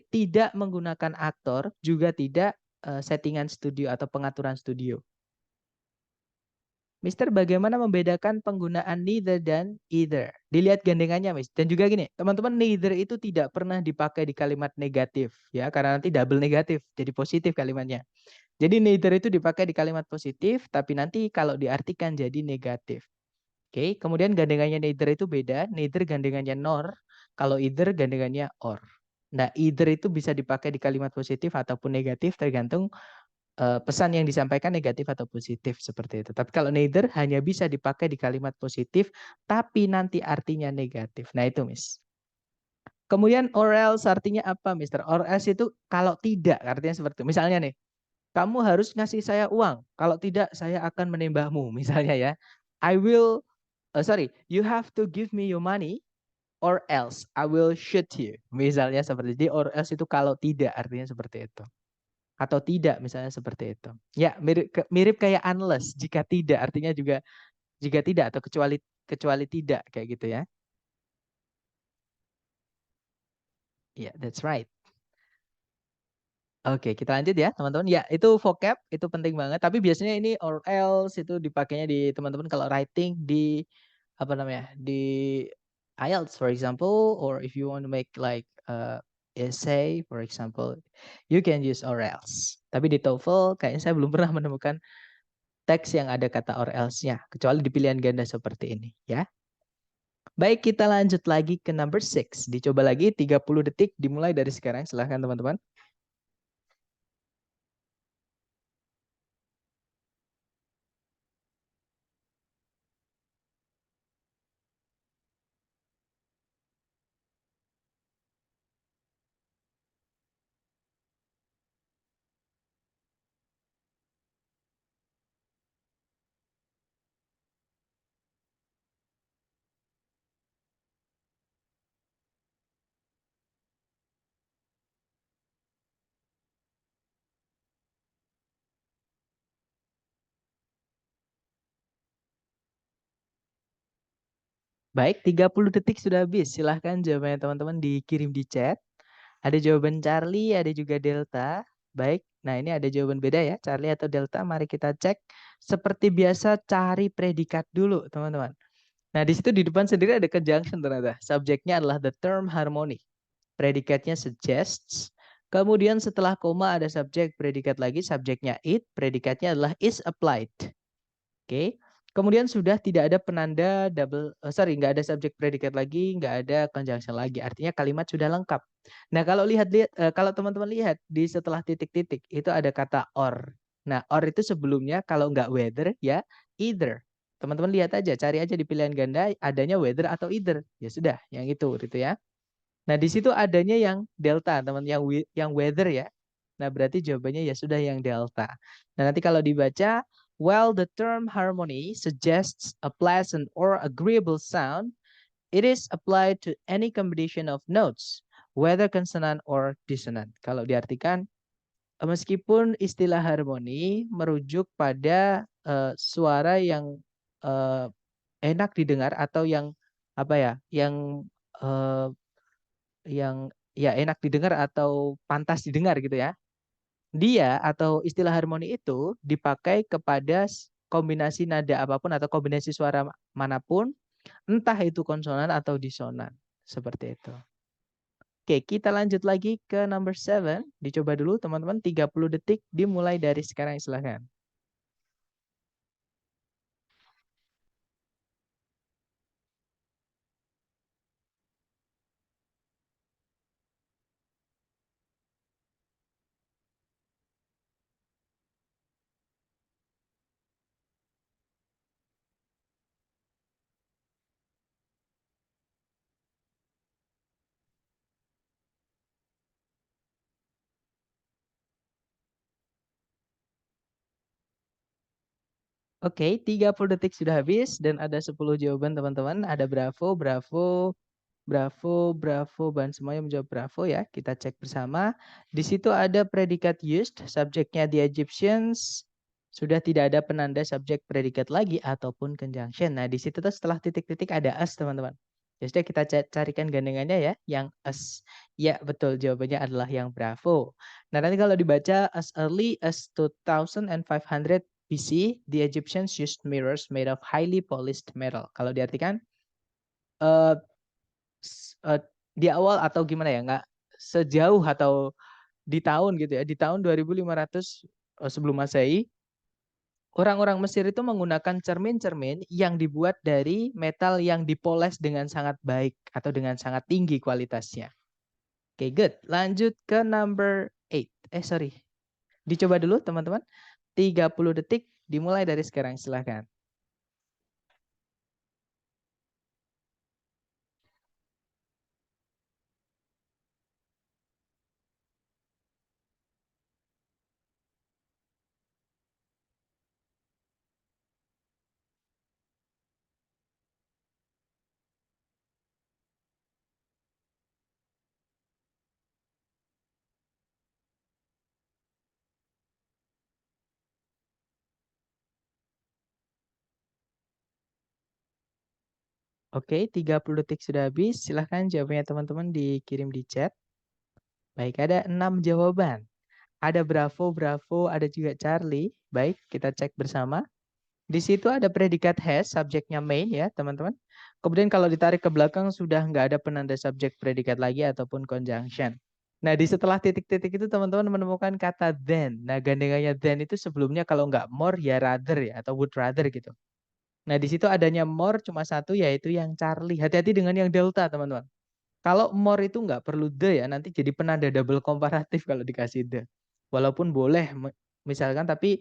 S1: tidak menggunakan aktor, juga tidak settingan studio atau pengaturan studio. Mister, bagaimana membedakan penggunaan neither dan either? Dilihat gandengannya, Miss. Dan juga gini, teman-teman, neither itu tidak pernah dipakai di kalimat negatif, ya, karena nanti double negatif, jadi positif kalimatnya. Jadi neither itu dipakai di kalimat positif, tapi nanti kalau diartikan jadi negatif. Oke, kemudian gandengannya neither itu beda, neither gandengannya nor, kalau either gandengannya or. Nah, either itu bisa dipakai di kalimat positif ataupun negatif, tergantung pesan yang disampaikan negatif atau positif seperti itu. Tapi kalau neither hanya bisa dipakai di kalimat positif, tapi nanti artinya negatif. Nah itu, Miss. Kemudian or else artinya apa, Mister? Or else itu kalau tidak, artinya seperti itu. Misalnya nih, kamu harus ngasih saya uang. Kalau tidak, saya akan menembakmu. Misalnya ya. You have to give me your money or else I will shoot you. Misalnya seperti itu. Jadi or else itu kalau tidak, artinya seperti itu. Atau tidak misalnya seperti itu. Ya, mirip kayak unless, jika tidak artinya juga jika tidak atau kecuali tidak kayak gitu ya. Ya, yeah, that's right. Oke, kita lanjut ya, teman-teman. Ya, itu vocab, itu penting banget. Tapi biasanya ini or else itu dipakainya di teman-teman kalau writing di apa namanya? Di IELTS for example, or if you want to make like essay for example, you can use or else. Tapi di TOEFL kayaknya saya belum pernah menemukan teks yang ada kata or else-nya, kecuali di pilihan ganda seperti ini, ya. Baik, kita lanjut lagi ke number 6. Dicoba lagi 30 detik dimulai dari sekarang. Silahkan teman-teman. Baik, 30 detik sudah habis. Silahkan jawabannya teman-teman dikirim di chat. Ada jawaban Charlie, ada juga Delta. Baik, nah ini ada jawaban beda ya, Charlie atau Delta. Mari kita cek. Seperti biasa, cari predikat dulu, teman-teman. Nah, di situ di depan sendiri ada conjunction ternyata. Subjeknya adalah the term harmony. predikatnya suggests. Kemudian setelah koma ada subjek predikat lagi, subjeknya it, predikatnya adalah is applied. Oke. Kemudian sudah tidak ada penanda nggak ada subjek predikat lagi, nggak ada conjunction lagi. Artinya kalimat sudah lengkap. Nah, kalau teman-teman lihat di setelah titik-titik itu ada kata or. Nah, or itu sebelumnya kalau nggak whether ya either. Teman-teman lihat aja, cari aja di pilihan ganda adanya whether atau either. Ya sudah, yang itu gitu ya. Nah, di situ adanya yang delta, teman, yang weather ya. Nah, berarti jawabannya ya sudah yang delta. Nah, nanti kalau dibaca, while the term harmony suggests a pleasant or agreeable sound, it is applied to any combination of notes, whether consonant or dissonant. Kalau diartikan, meskipun istilah harmoni merujuk pada suara yang enak didengar atau yang apa ya, uh, yang ya enak didengar atau pantas didengar gitu ya. Dia atau istilah harmoni itu dipakai kepada kombinasi nada apapun atau kombinasi suara manapun, entah itu konsonan atau disonan. Seperti itu. Oke, kita lanjut lagi ke number 7. Dicoba dulu teman-teman, 30 detik dimulai dari sekarang, silahkan. Oke, 30 detik sudah habis dan ada 10 jawaban teman-teman. Ada bravo, bravo, bravo, bravo, dan semuanya menjawab bravo ya. Kita cek bersama. Di situ ada predikat used, subjeknya the Egyptians. Sudah tidak ada penanda subjek predikat lagi ataupun conjunction. Nah, di situ tuh setelah titik-titik ada us, teman-teman. Ya sudah, kita carikan gandengannya ya, yang us. Ya, betul, jawabannya adalah yang bravo. Nah, nanti kalau dibaca as early as 2500 BC, the Egyptians used mirrors made of highly polished metal. Kalau diartikan uh, di awal atau gimana ya, nggak sejauh atau di tahun gitu ya, di tahun 2500 sebelum Masehi, orang-orang Mesir itu menggunakan cermin-cermin yang dibuat dari metal yang dipoles dengan sangat baik atau dengan sangat tinggi kualitasnya. Oke, good. Lanjut ke number 8. Sorry. Dicoba dulu teman-teman. 30 detik dimulai dari sekarang, silahkan. Oke, 30 detik sudah habis. Silahkan jawabnya teman-teman dikirim di chat. Baik, ada 6 jawaban. Ada bravo, bravo, ada juga Charlie. Baik, kita cek bersama. Di situ ada predikat has, subjeknya main ya teman-teman. Kemudian kalau ditarik ke belakang sudah nggak ada penanda subjek predikat lagi ataupun conjunction. Nah, di setelah titik-titik itu teman-teman menemukan kata then. Nah, gandengannya then itu sebelumnya kalau nggak more ya rather ya, atau would rather gitu. Nah, di situ adanya more cuma satu, yaitu yang Charlie. Hati-hati dengan yang delta teman-teman. Kalau more itu nggak perlu the ya, nanti jadi penanda double komparatif kalau dikasih the. Walaupun boleh misalkan, tapi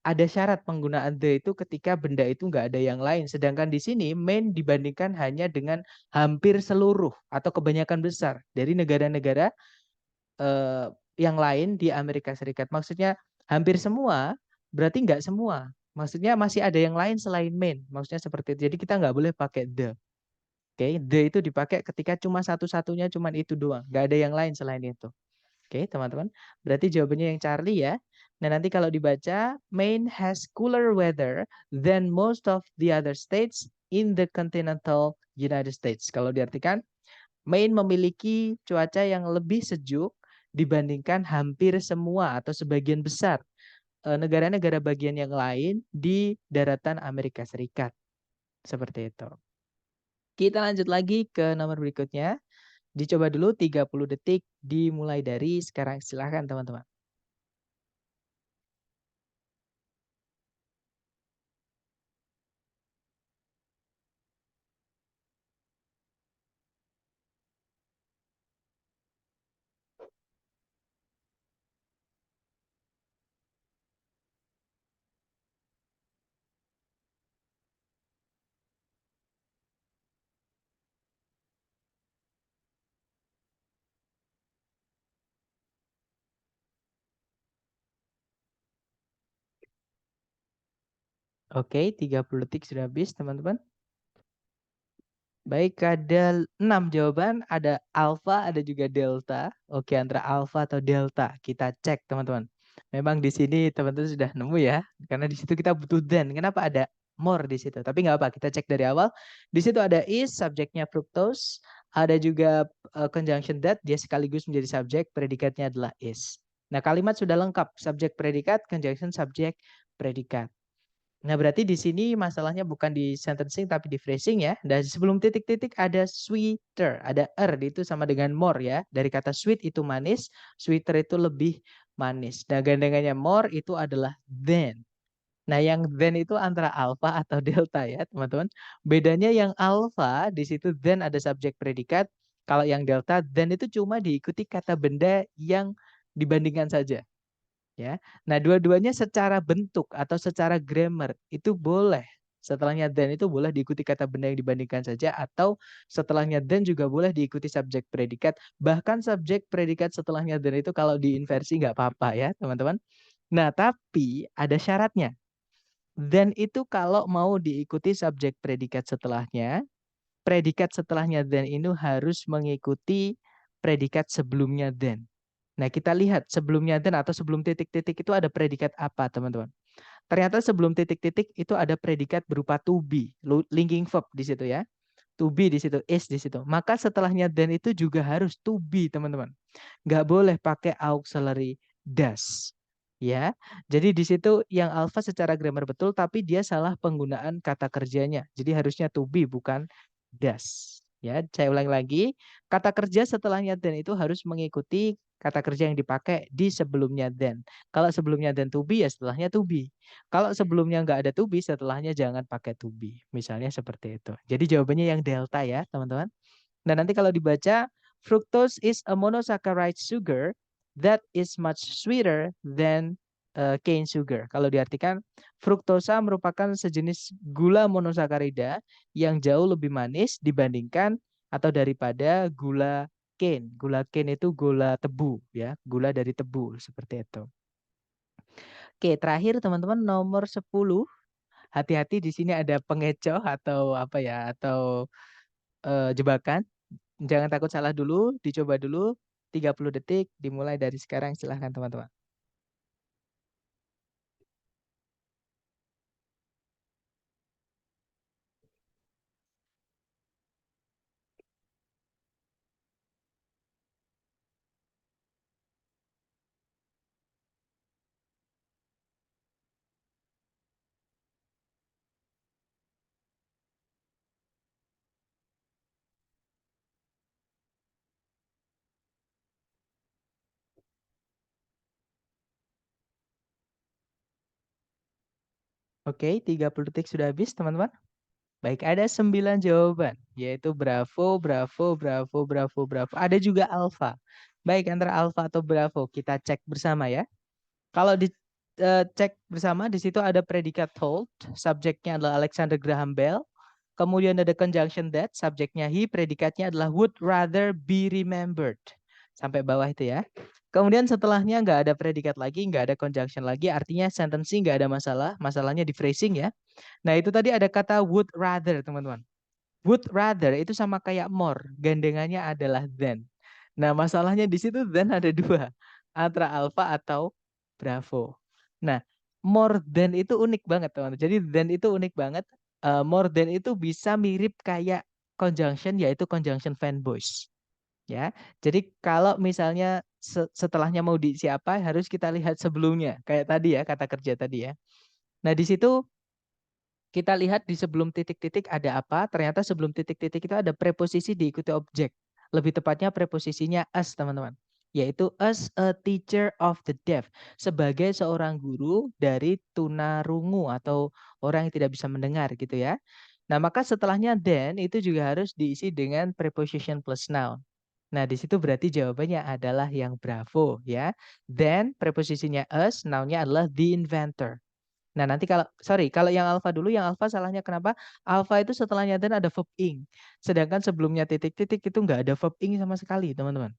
S1: ada syarat penggunaan the itu ketika benda itu nggak ada yang lain. Sedangkan di sini main dibandingkan hanya dengan hampir seluruh atau kebanyakan besar dari negara-negara yang lain di Amerika Serikat. Maksudnya hampir semua, berarti nggak semua. Maksudnya masih ada yang lain selain main. Maksudnya seperti itu. Jadi kita nggak boleh pakai the. Oke, the itu dipakai ketika cuma satu-satunya cuma itu doang, nggak ada yang lain selain itu. Oke, teman-teman. Berarti jawabannya yang Charlie ya. Nah, nanti kalau dibaca, Maine has cooler weather than most of the other states in the continental United States. Kalau diartikan, Maine memiliki cuaca yang lebih sejuk dibandingkan hampir semua atau sebagian besar negara-negara bagian yang lain di daratan Amerika Serikat. Seperti itu. Kita lanjut lagi ke nomor berikutnya. Dicoba dulu 30 detik dimulai dari sekarang. Silahkan teman-teman. Oke, 30 detik sudah habis teman-teman. Baik, ada 6 jawaban, ada alfa, ada juga delta. Oke, antara alfa atau delta. Kita cek, teman-teman. Memang di sini teman-teman sudah nemu ya, karena di situ kita butuh then. Kenapa ada more di situ? Tapi nggak apa, kita cek dari awal. Di situ ada is, subjeknya fructose. Ada juga conjunction that, dia sekaligus menjadi subjek, predikatnya adalah is. Nah, kalimat sudah lengkap, subjek predikat, conjunction subjek predikat. Nah, berarti di sini masalahnya bukan di sentencing tapi di phrasing ya. Dan sebelum titik-titik ada sweeter, ada itu sama dengan more ya. Dari kata sweet itu manis, sweeter itu lebih manis. Nah, gandengannya more itu adalah than. Nah, yang then itu antara alpha atau delta ya, teman-teman. Bedanya yang alpha di situ then ada subjek predikat. Kalau yang delta then itu cuma diikuti kata benda yang dibandingkan saja. Ya. Nah, dua-duanya secara bentuk atau secara grammar itu boleh. Setelahnya then itu boleh diikuti kata benda yang dibandingkan saja atau setelahnya then juga boleh diikuti subjek predikat. Bahkan subjek predikat setelahnya then itu kalau diinversi nggak apa-apa ya, teman-teman. Nah, tapi ada syaratnya. Then itu kalau mau diikuti subjek predikat setelahnya, predikat setelahnya then itu harus mengikuti predikat sebelumnya then. Nah, kita lihat sebelumnya then atau sebelum titik-titik itu ada predikat apa, teman-teman? Ternyata sebelum titik-titik itu ada predikat berupa to be, linking verb di situ ya. To be di situ, is di situ. Maka setelahnya then itu juga harus to be, teman-teman. Nggak boleh pakai auxiliary does. Ya, jadi di situ yang alpha secara grammar betul, tapi dia salah penggunaan kata kerjanya. Jadi harusnya to be bukan does. Ya, saya ulangi lagi, kata kerja setelahnya then itu harus mengikuti kata kerja yang dipakai di sebelumnya then. Kalau sebelumnya then to be ya setelahnya to be. Kalau sebelumnya nggak ada to be, setelahnya jangan pakai to be. Misalnya seperti itu. Jadi jawabannya yang delta ya, teman-teman. Dan nanti kalau dibaca, fructose is a monosaccharide sugar that is much sweeter than cane sugar. Kalau diartikan, fruktosa merupakan sejenis gula monosakarida yang jauh lebih manis dibandingkan atau daripada gula cane. Gula cane itu gula tebu ya, gula dari tebu seperti itu. Oke, terakhir teman-teman nomor 10. Hati-hati di sini ada pengecoh atau apa ya, atau jebakan. Jangan takut salah dulu, dicoba dulu 30 detik dimulai dari sekarang, silahkan teman-teman. Oke, 30 detik sudah habis teman-teman. Baik, ada 9 jawaban, yaitu bravo, bravo, bravo, bravo, bravo. Ada juga alfa. Baik, antara alfa atau bravo kita cek bersama ya. Kalau dicek bersama di situ ada predikat told, subjeknya adalah Alexander Graham Bell. Kemudian ada conjunction that, subjeknya he, predikatnya adalah would rather be remembered. Sampai bawah itu ya. Kemudian setelahnya nggak ada predikat lagi, nggak ada conjunction lagi, artinya sentencing nggak ada masalah. Masalahnya di phrasing ya. Nah itu tadi ada kata would rather teman-teman. Would rather itu sama kayak more, gandengannya adalah than. Nah masalahnya di situ than ada dua, antara alpha atau bravo. Nah more than itu unik banget teman-teman. Jadi than itu unik banget. More than itu bisa mirip kayak conjunction, yaitu conjunction fanboys. Ya, jadi kalau misalnya setelahnya mau diisi apa, harus kita lihat sebelumnya. Kayak tadi ya, kata kerja tadi ya. Nah di situ kita lihat di sebelum titik-titik ada apa, ternyata sebelum titik-titik itu ada preposisi diikuti objek. Lebih tepatnya preposisinya as, teman-teman. Yaitu as a teacher of the deaf. Sebagai seorang guru dari tunarungu atau orang yang tidak bisa mendengar gitu ya. Nah, maka setelahnya then itu juga harus diisi dengan preposition plus noun. Nah, di situ berarti jawabannya adalah yang bravo ya. Then preposisinya us, noun-nya adalah the inventor. Nah, nanti kalau yang alpha dulu, yang alpha salahnya kenapa? Alpha itu setelahnya then ada verb ing. Sedangkan sebelumnya titik-titik itu nggak ada verb ing sama sekali, teman-teman.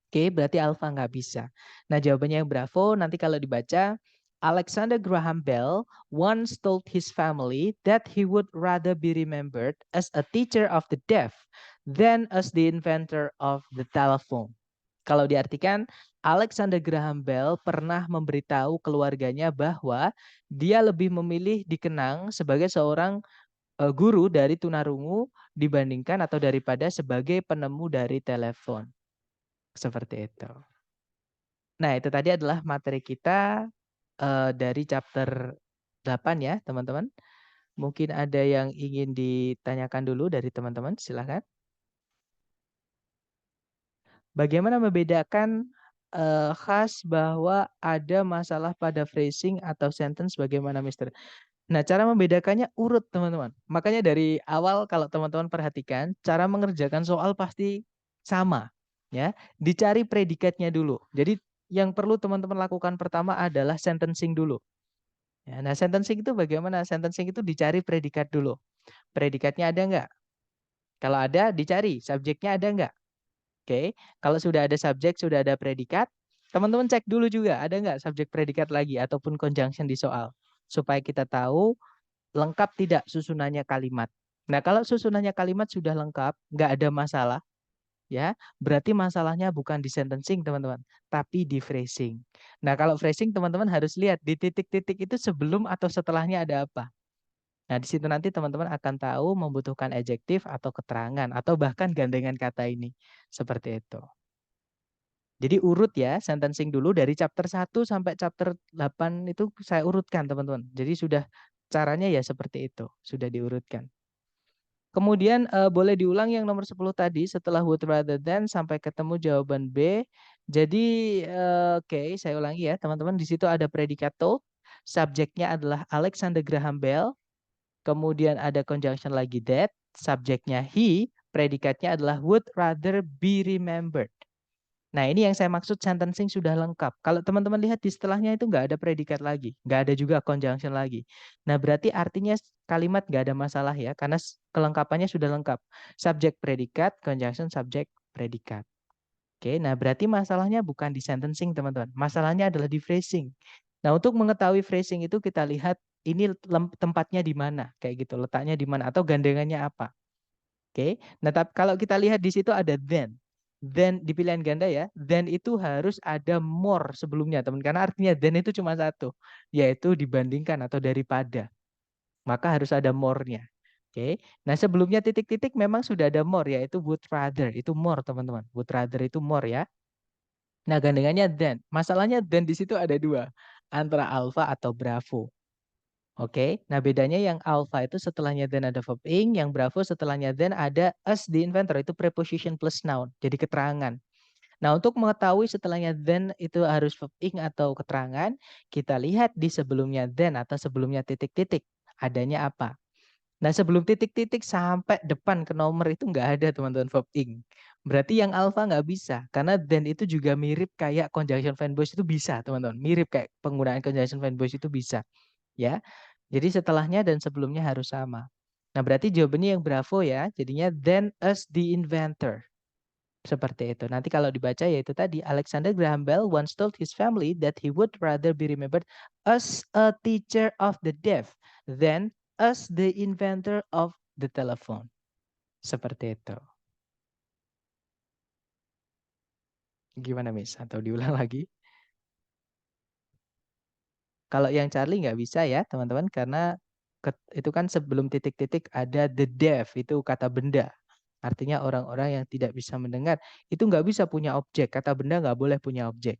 S1: Oke, berarti alpha nggak bisa. Nah, jawabannya yang bravo nanti kalau dibaca, Alexander Graham Bell once told his family that he would rather be remembered as a teacher of the deaf than as the inventor of the telephone. Kalau diartikan, Alexander Graham Bell pernah memberitahu keluarganya bahwa dia lebih memilih dikenang sebagai seorang guru dari tunarungu dibandingkan atau daripada sebagai penemu dari telepon. Seperti itu. Nah, itu tadi adalah materi kita dari chapter 8 ya, teman-teman. Mungkin ada yang ingin ditanyakan dulu dari teman-teman, silakan. Bagaimana membedakan khas bahwa ada masalah pada phrasing atau sentence bagaimana, Mister? Nah, cara membedakannya urut, teman-teman. Makanya dari awal kalau teman-teman perhatikan, cara mengerjakan soal pasti sama, ya. Dicari predikatnya dulu. Jadi yang perlu teman-teman lakukan pertama adalah sentencing dulu. Ya, nah, sentencing itu bagaimana? Sentencing itu dicari predikat dulu. Predikatnya ada nggak? Kalau ada, dicari. Subjeknya ada nggak? Oke, kalau sudah ada subjek, sudah ada predikat, teman-teman cek dulu juga ada nggak subjek predikat lagi ataupun conjunction di soal. Supaya kita tahu lengkap tidak susunannya kalimat. Nah, kalau susunannya kalimat sudah lengkap, nggak ada masalah, ya, berarti masalahnya bukan di sentencing, teman-teman, tapi di phrasing. Nah, kalau phrasing, teman-teman harus lihat di titik-titik itu sebelum atau setelahnya ada apa. Nah, di situ nanti teman-teman akan tahu membutuhkan adjektif atau keterangan atau bahkan gandengan kata ini. Seperti itu. Jadi urut ya, sentencing dulu dari chapter 1 sampai chapter 8 itu saya urutkan, teman-teman. Jadi sudah caranya ya seperti itu, sudah diurutkan. Kemudian boleh diulang yang nomor 10 tadi setelah would rather than sampai ketemu jawaban B. Jadi oke, saya ulangi ya, teman-teman. Di situ ada predikat told, subjeknya adalah Alexander Graham Bell. Kemudian ada conjunction lagi that, subjeknya he, predikatnya adalah would rather be remembered. Nah, ini yang saya maksud sentencing sudah lengkap. Kalau teman-teman lihat di setelahnya itu nggak ada predikat lagi, nggak ada juga conjunction lagi. Nah, berarti artinya kalimat nggak ada masalah ya, karena kelengkapannya sudah lengkap. Subjek predikat, conjunction subjek predikat. Oke, nah berarti masalahnya bukan di sentencing, teman-teman. Masalahnya adalah di phrasing. Nah, untuk mengetahui phrasing itu kita lihat ini tempatnya di mana, kayak gitu, letaknya di mana atau gandengannya apa. Oke. Nah, kalau kita lihat di situ ada then. Then di pilihan ganda ya, then itu harus ada more sebelumnya, teman. Karena artinya then itu cuma satu, yaitu dibandingkan atau daripada. Maka harus ada more-nya. Oke. Nah, sebelumnya titik-titik memang sudah ada more, yaitu would rather. Itu more, teman-teman. Would rather itu more ya. Nah, gandengannya then. Masalahnya then di situ ada dua. Antara alpha atau bravo. Oke, nah bedanya yang alpha itu setelahnya then ada verb ing, yang bravo setelahnya then ada as the inventor, itu preposition plus noun, jadi keterangan. Nah, untuk mengetahui setelahnya then itu harus verb ing atau keterangan, kita lihat di sebelumnya then atau sebelumnya titik-titik, adanya apa. Nah, sebelum titik-titik sampai depan ke nomor itu nggak ada, teman-teman, verb ing. Berarti yang alpha nggak bisa, karena then itu juga mirip kayak conjunction fan voice itu bisa, teman-teman. Mirip kayak penggunaan conjunction fan voice itu bisa. Ya, jadi setelahnya dan sebelumnya harus sama. Nah, berarti jawabannya yang bravo ya. Jadinya then as the inventor. Seperti itu. Nanti kalau dibaca yaitu tadi Alexander Graham Bell once told his family that he would rather be remembered as a teacher of the deaf than as the inventor of the telephone. Seperti itu. Gimana, Miss? Atau diulang lagi? Kalau yang Charlie nggak bisa ya, teman-teman, karena itu kan sebelum titik-titik ada the deaf, itu kata benda. Artinya orang-orang yang tidak bisa mendengar, itu nggak bisa punya objek. Kata benda nggak boleh punya objek.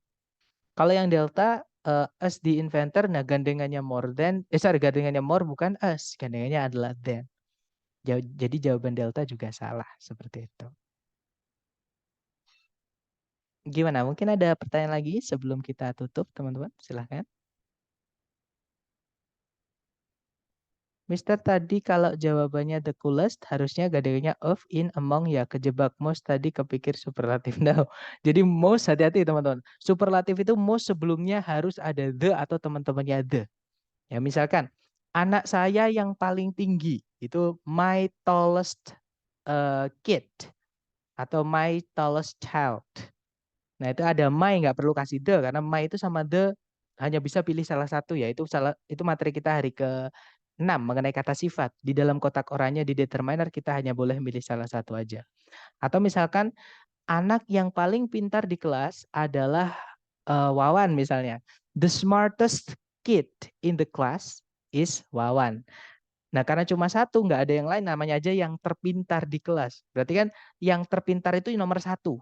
S1: Kalau yang delta, as the inventor, nah gandengannya more than, gandengannya more bukan as, gandengannya adalah than. Jadi jawaban delta juga salah, seperti itu. Gimana? Mungkin ada pertanyaan lagi sebelum kita tutup, teman-teman? Silahkan. Mister tadi kalau jawabannya the coolest, harusnya gadenya of, in, among ya. Kejebak most tadi kepikir superlatif. No. Jadi most hati-hati teman-teman. Superlatif itu most sebelumnya harus ada the atau teman-temannya the. Ya misalkan anak saya yang paling tinggi itu my tallest kid atau my tallest child. Nah itu ada my nggak perlu kasih the karena my itu sama the hanya bisa pilih salah satu ya itu materi kita hari ke-6 mengenai kata sifat di dalam kotak oranye di determiner kita hanya boleh milih salah satu aja. Atau misalkan anak yang paling pintar di kelas adalah Wawan misalnya. The smartest kid in the class is Wawan. Nah, karena cuma satu, nggak ada yang lain, namanya aja yang terpintar di kelas. Berarti kan yang terpintar itu nomor satu.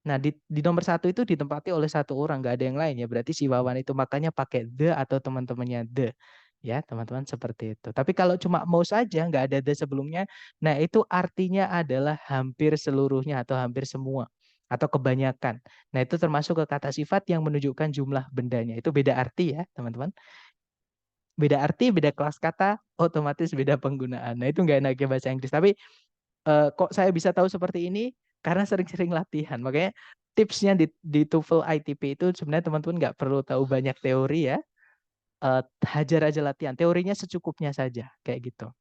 S1: Nah, di nomor satu itu ditempati oleh satu orang, nggak ada yang lain ya. Berarti si Wawan itu makanya pakai the atau teman-temannya the. Ya, teman-teman seperti itu. Tapi kalau cuma mau saja, nggak ada the sebelumnya, nah itu artinya adalah hampir seluruhnya atau hampir semua. Atau kebanyakan. Nah, itu termasuk ke kata sifat yang menunjukkan jumlah bendanya. Itu beda arti ya, teman-teman. Beda arti, beda kelas kata, otomatis beda penggunaan. Nah, itu nggak enaknya bahasa Inggris. Tapi kok saya bisa tahu seperti ini? Karena sering-sering latihan. Makanya tipsnya di TOEFL ITP itu sebenarnya teman-teman nggak perlu tahu banyak teori ya. Hajar aja latihan. Teorinya secukupnya saja. Kayak gitu.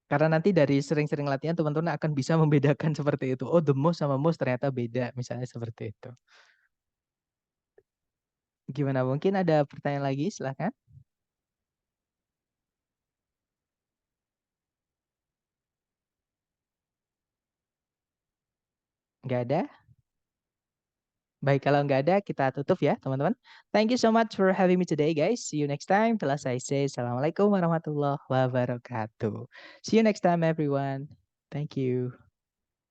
S1: Karena nanti dari sering-sering latihan teman-teman akan bisa membedakan seperti itu. Oh, the most sama most ternyata beda. Misalnya seperti itu. Gimana? Mungkin ada pertanyaan lagi? Silahkan. Nggak ada? Baik, kalau nggak ada, kita tutup ya, teman-teman. Thank you so much for having me today, guys. See you next time. Telah saya say, Assalamualaikum warahmatullahi wabarakatuh. See you next time, everyone. Thank you.